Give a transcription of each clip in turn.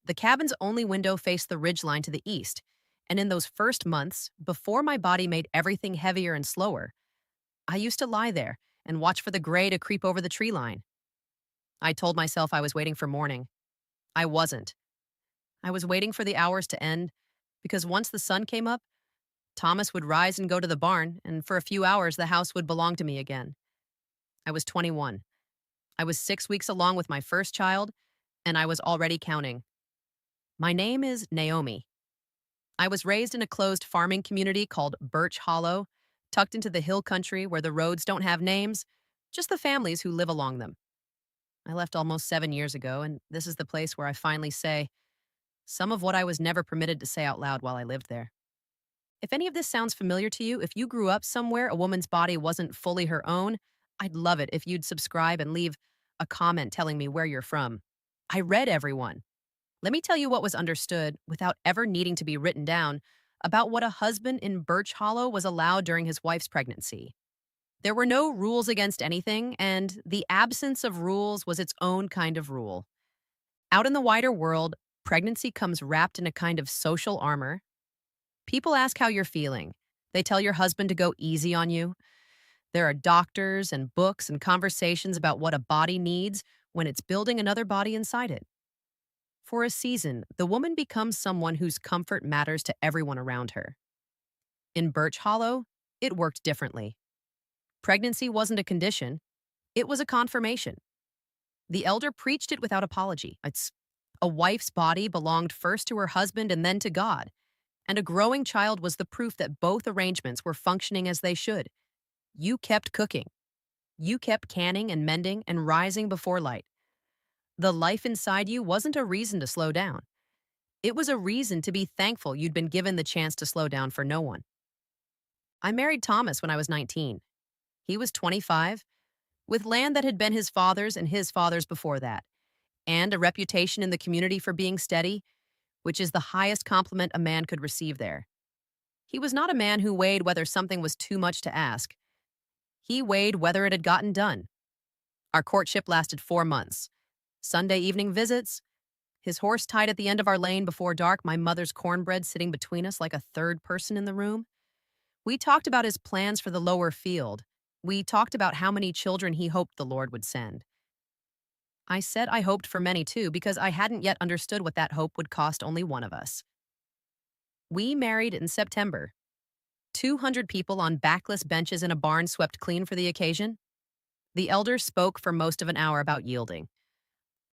The cabin's only window faced the ridgeline to the east, and in those first months, before my body made everything heavier and slower, I used to lie there and watch for the gray to creep over the tree line. I told myself I was waiting for morning. I wasn't. I was waiting for the hours to end because once the sun came up, Thomas would rise and go to the barn, and for a few hours the house would belong to me again. I was 21. I was 6 weeks along with my first child, and I was already counting. My name is Naomi. I was raised in a closed farming community called Birch Hollow, tucked into the hill country where the roads don't have names, just the families who live along them. I left almost 7 years ago, and this is the place where I finally say some of what I was never permitted to say out loud while I lived there. If any of this sounds familiar to you, if you grew up somewhere a woman's body wasn't fully her own, I'd love it if you'd subscribe and leave a comment telling me where you're from. I read everyone. Let me tell you what was understood without ever needing to be written down about what a husband in Birch Hollow was allowed during his wife's pregnancy. There were no rules against anything, and the absence of rules was its own kind of rule. Out in the wider world, pregnancy comes wrapped in a kind of social armor. People ask how you're feeling. They tell your husband to go easy on you. There are doctors and books and conversations about what a body needs when it's building another body inside it. For a season, the woman becomes someone whose comfort matters to everyone around her. In Birch Hollow, it worked differently. Pregnancy wasn't a condition, it was a confirmation. The elder preached it without apology. It's a wife's body belonged first to her husband and then to God, and a growing child was the proof that both arrangements were functioning as they should. You kept cooking. You kept canning and mending and rising before light. The life inside you wasn't a reason to slow down. It was a reason to be thankful you'd been given the chance to slow down for no one. I married Thomas when I was 19. He was 25, with land that had been his father's and his father's before that, and a reputation in the community for being steady, which is the highest compliment a man could receive there. He was not a man who weighed whether something was too much to ask. He weighed whether it had gotten done. Our courtship lasted 4 months. Sunday evening visits, his horse tied at the end of our lane before dark, my mother's cornbread sitting between us like a third person in the room. We talked about his plans for the lower field. We talked about how many children he hoped the Lord would send. I said I hoped for many too because I hadn't yet understood what that hope would cost only one of us. We married in September. 200 people on backless benches in a barn swept clean for the occasion. The elder spoke for most of an hour about yielding.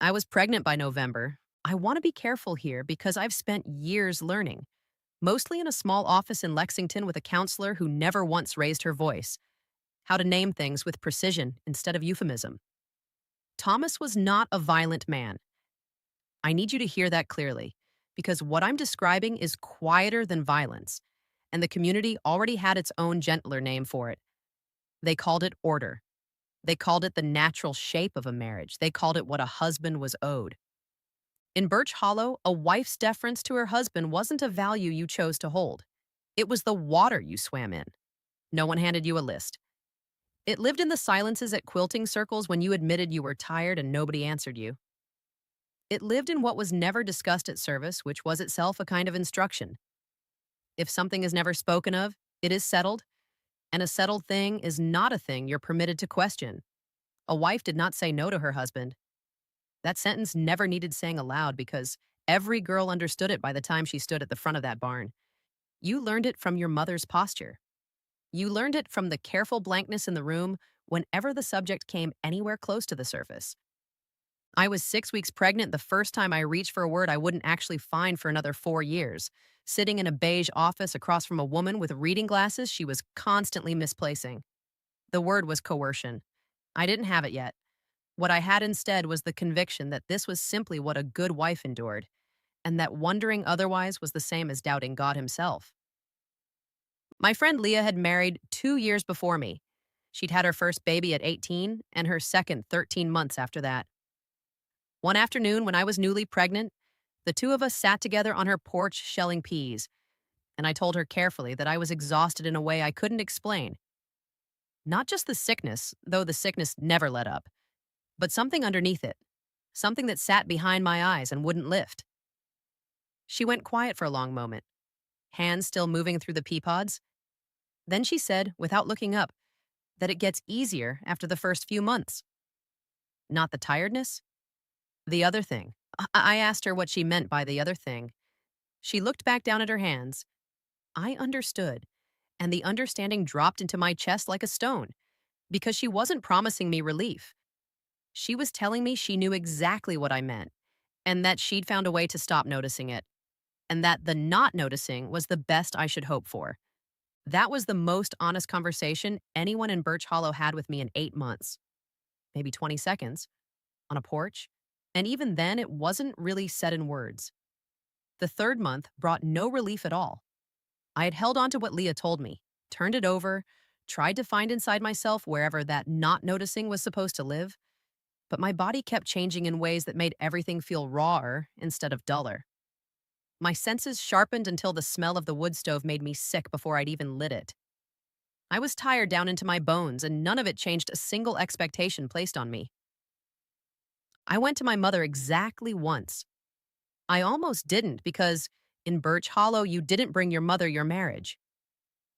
I was pregnant by November. I want to be careful here because I've spent years learning, mostly in a small office in Lexington with a counselor who never once raised her voice, how to name things with precision instead of euphemism. Thomas was not a violent man. I need you to hear that clearly, because what I'm describing is quieter than violence, and the community already had its own gentler name for it. They called it order. They called it the natural shape of a marriage. They called it what a husband was owed. In Birch Hollow, a wife's deference to her husband wasn't a value you chose to hold. It was the water you swam in. No one handed you a list. It lived in the silences at quilting circles when you admitted you were tired and nobody answered you. It lived in what was never discussed at service, which was itself a kind of instruction. If something is never spoken of, it is settled, and a settled thing is not a thing you're permitted to question. A wife did not say no to her husband. That sentence never needed saying aloud because every girl understood it by the time she stood at the front of that barn. You learned it from your mother's posture. You learned it from the careful blankness in the room whenever the subject came anywhere close to the surface. I was 6 weeks pregnant the first time I reached for a word I wouldn't actually find for another 4 years, sitting in a beige office across from a woman with reading glasses she was constantly misplacing. The word was coercion. I didn't have it yet. What I had instead was the conviction that this was simply what a good wife endured, and that wondering otherwise was the same as doubting God himself. My friend Leah had married 2 years before me. She'd had her first baby at 18 and her second 13 months after that. One afternoon, when I was newly pregnant, the two of us sat together on her porch shelling peas, and I told her carefully that I was exhausted in a way I couldn't explain. Not just the sickness, though the sickness never let up, but something underneath it, something that sat behind my eyes and wouldn't lift. She went quiet for a long moment, hands still moving through the pea pods. Then she said, without looking up, that it gets easier after the first few months. Not the tiredness, the other thing. I asked her what she meant by the other thing. She looked back down at her hands. I understood, and the understanding dropped into my chest like a stone, because she wasn't promising me relief. She was telling me she knew exactly what I meant, and that she'd found a way to stop noticing it, and that the not noticing was the best I should hope for. That was the most honest conversation anyone in Birch Hollow had with me in 8 months. Maybe 20 seconds, on a porch. And even then, it wasn't really said in words. The third month brought no relief at all. I had held on to what Leah told me, turned it over, tried to find inside myself wherever that not noticing was supposed to live, but my body kept changing in ways that made everything feel rawer instead of duller. My senses sharpened until the smell of the wood stove made me sick before I'd even lit it. I was tired down into my bones, and none of it changed a single expectation placed on me. I went to my mother exactly once. I almost didn't because in Birch Hollow, you didn't bring your mother your marriage.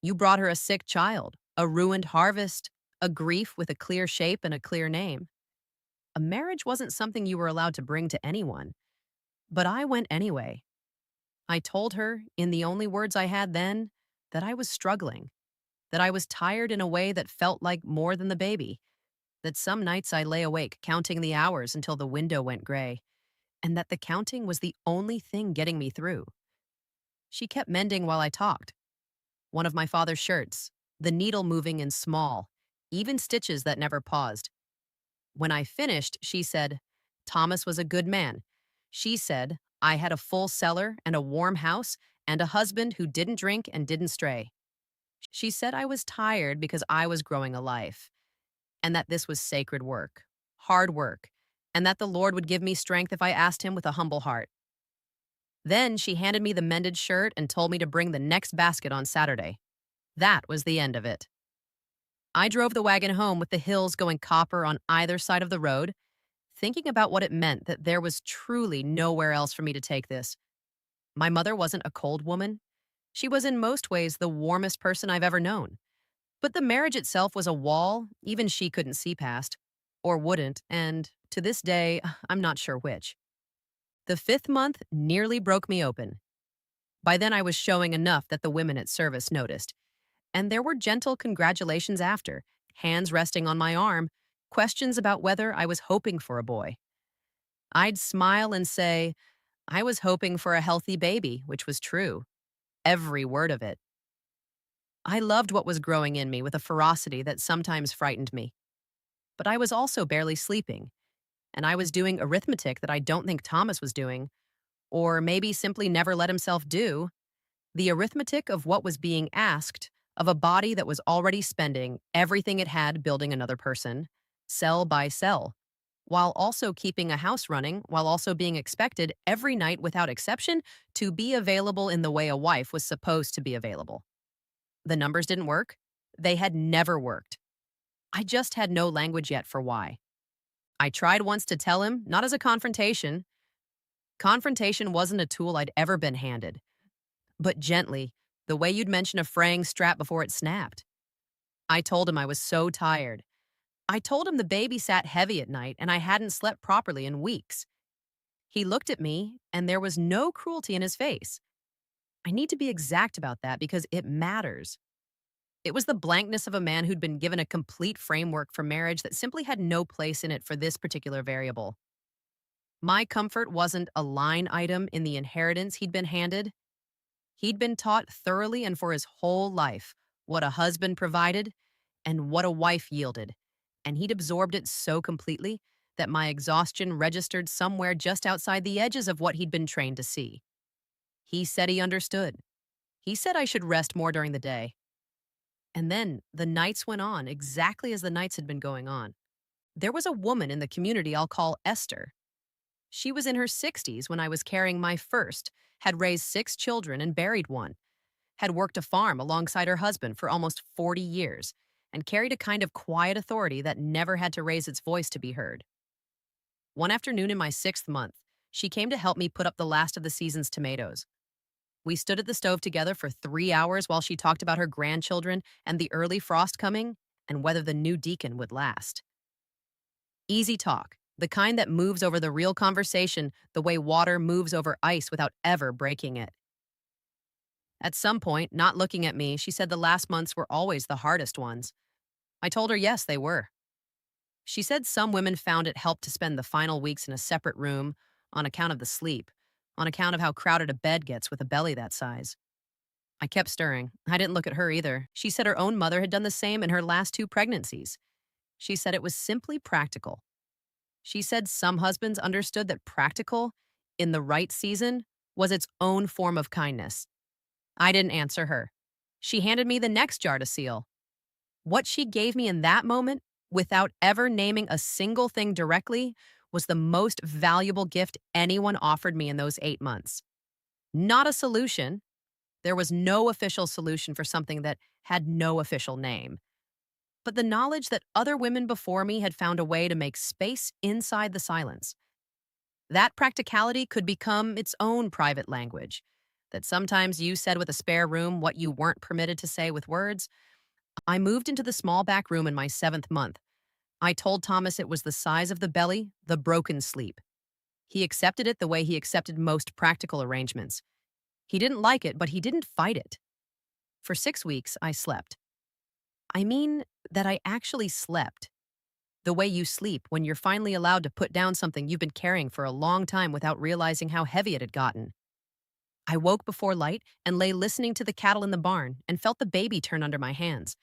You brought her a sick child, a ruined harvest, a grief with a clear shape and a clear name. A marriage wasn't something you were allowed to bring to anyone, but I went anyway. I told her, in the only words I had then, that I was struggling, that I was tired in a way that felt like more than the baby, that some nights I lay awake counting the hours until the window went gray, and that the counting was the only thing getting me through. She kept mending while I talked. One of my father's shirts, the needle moving in small, even stitches that never paused. When I finished, she said, Thomas was a good man. She said, I had a full cellar and a warm house and a husband who didn't drink and didn't stray. She said I was tired because I was growing a life, and that this was sacred work, hard work, and that the Lord would give me strength if I asked him with a humble heart. Then she handed me the mended shirt and told me to bring the next basket on Saturday. That was the end of it. I drove the wagon home with the hills going copper on either side of the road, thinking about what it meant that there was truly nowhere else for me to take this. My mother wasn't a cold woman. She was in most ways the warmest person I've ever known. But the marriage itself was a wall even she couldn't see past, or wouldn't, and to this day, I'm not sure which. The fifth month nearly broke me open. By then, I was showing enough that the women at service noticed, and there were gentle congratulations after, hands resting on my arm, questions about whether I was hoping for a boy. I'd smile and say, I was hoping for a healthy baby, which was true. Every word of it. I loved what was growing in me with a ferocity that sometimes frightened me. But I was also barely sleeping, and I was doing arithmetic that I don't think Thomas was doing, or maybe simply never let himself do, the arithmetic of what was being asked of a body that was already spending everything it had building another person, cell by cell, while also keeping a house running, while also being expected every night without exception to be available in the way a wife was supposed to be available. The numbers didn't work. They had never worked. I just had no language yet for why. I tried once to tell him, not as a confrontation. Confrontation wasn't a tool I'd ever been handed, but gently, the way you'd mention a fraying strap before it snapped. I told him I was so tired. I told him the baby sat heavy at night and I hadn't slept properly in weeks. He looked at me and there was no cruelty in his face. I need to be exact about that because it matters. It was the blankness of a man who'd been given a complete framework for marriage that simply had no place in it for this particular variable. My comfort wasn't a line item in the inheritance he'd been handed. He'd been taught thoroughly and for his whole life what a husband provided and what a wife yielded, and he'd absorbed it so completely that my exhaustion registered somewhere just outside the edges of what he'd been trained to see. He said he understood. He said I should rest more during the day. And then the nights went on exactly as the nights had been going on. There was a woman in the community I'll call Esther. She was in her 60s when I was carrying my first, had raised 6 children and buried one, had worked a farm alongside her husband for almost 40 years, and carried a kind of quiet authority that never had to raise its voice to be heard. One afternoon in my 6th month, She came to help me put up the last of the season's tomatoes. We stood at the stove together for 3 hours while she talked about her grandchildren and the early frost coming and whether the new deacon would last. Easy talk, the kind that moves over the real conversation the way water moves over ice without ever breaking it. At some point, not looking at me, she said the last months were always the hardest ones. I told her yes, they were. She said some women found it helped to spend the final weeks in a separate room on account of the sleep, on account of how crowded a bed gets with a belly that size. I kept stirring. I didn't look at her either. She said her own mother had done the same in her last two pregnancies. She said it was simply practical. She said some husbands understood that practical, in the right season, was its own form of kindness. I didn't answer her. She handed me the next jar to seal. What she gave me in that moment, without ever naming a single thing directly, was the most valuable gift anyone offered me in those 8 months. Not a solution. There was no official solution for something that had no official name. But the knowledge that other women before me had found a way to make space inside the silence. That practicality could become its own private language. That sometimes you said with a spare room what you weren't permitted to say with words. I moved into the small back room in my 7th month. I told Thomas it was the size of the belly, the broken sleep. He accepted it the way he accepted most practical arrangements. He didn't like it, but he didn't fight it. For 6 weeks, I slept. I mean that I actually slept. The way you sleep when you're finally allowed to put down something you've been carrying for a long time without realizing how heavy it had gotten. I woke before light and lay listening to the cattle in the barn and felt the baby turn under my hands.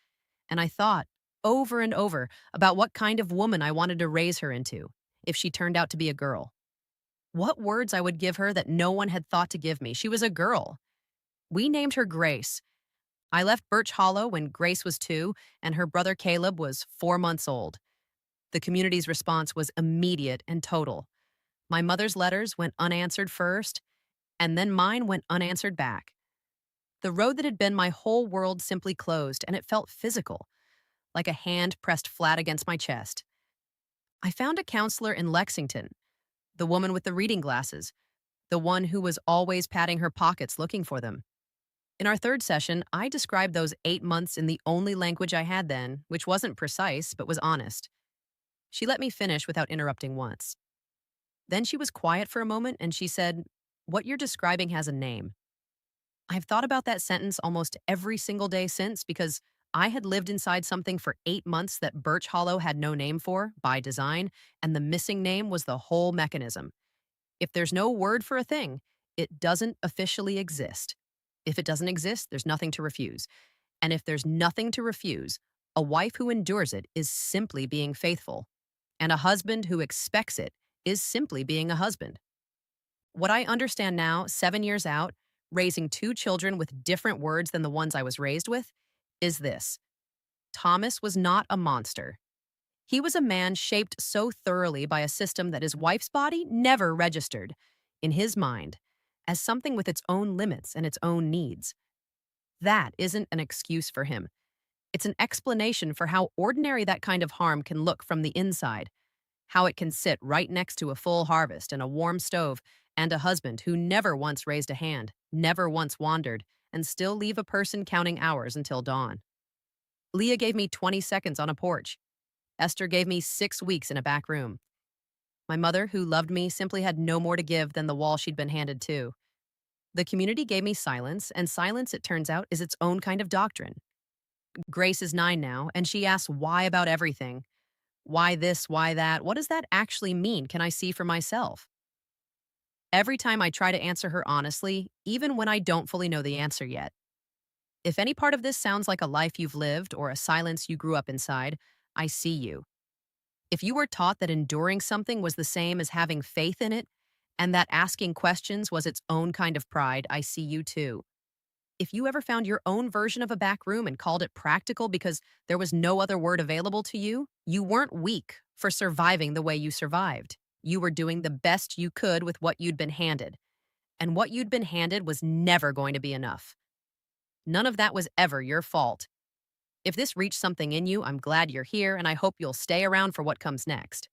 And I thought, over and over, about what kind of woman I wanted to raise her into, if she turned out to be a girl. What words I would give her that no one had thought to give me. She was a girl. We named her Grace. I left Birch Hollow when Grace was 2 and her brother Caleb was 4 months old. The community's response was immediate and total. My mother's letters went unanswered first, and then mine went unanswered back. The road that had been my whole world simply closed, and it felt physical, like a hand pressed flat against my chest. I found a counselor in Lexington, the woman with the reading glasses, the one who was always patting her pockets looking for them. In our 3rd session, I described those 8 months in the only language I had then, which wasn't precise, but was honest. She let me finish without interrupting once. Then she was quiet for a moment and she said, "What you're describing has a name." I've thought about that sentence almost every single day since because I had lived inside something for 8 months that Birch Hollow had no name for, by design, and the missing name was the whole mechanism. If there's no word for a thing, it doesn't officially exist. If it doesn't exist, there's nothing to refuse. And if there's nothing to refuse, a wife who endures it is simply being faithful. And a husband who expects it is simply being a husband. What I understand now, 7 years out, raising 2 children with different words than the ones I was raised with, is this. Thomas was not a monster. He was a man shaped so thoroughly by a system that his wife's body never registered, in his mind, as something with its own limits and its own needs. That isn't an excuse for him. It's an explanation for how ordinary that kind of harm can look from the inside, how it can sit right next to a full harvest and a warm stove and a husband who never once raised a hand, never once wandered, and still leave a person counting hours until dawn. Leah gave me 20 seconds on a porch. Esther gave me 6 weeks in a back room. My mother, who loved me, simply had no more to give than the wall she'd been handed to. The community gave me silence, and silence, it turns out, is its own kind of doctrine. Grace is 9 now, and she asks why about everything. Why this, why that? What does that actually mean? Can I see for myself? Every time I try to answer her honestly, even when I don't fully know the answer yet. If any part of this sounds like a life you've lived or a silence you grew up inside, I see you. If you were taught that enduring something was the same as having faith in it, and that asking questions was its own kind of pride, I see you too. If you ever found your own version of a back room and called it practical because there was no other word available to you, you weren't weak for surviving the way you survived. You were doing the best you could with what you'd been handed. And what you'd been handed was never going to be enough. None of that was ever your fault. If this reached something in you, I'm glad you're here and I hope you'll stay around for what comes next.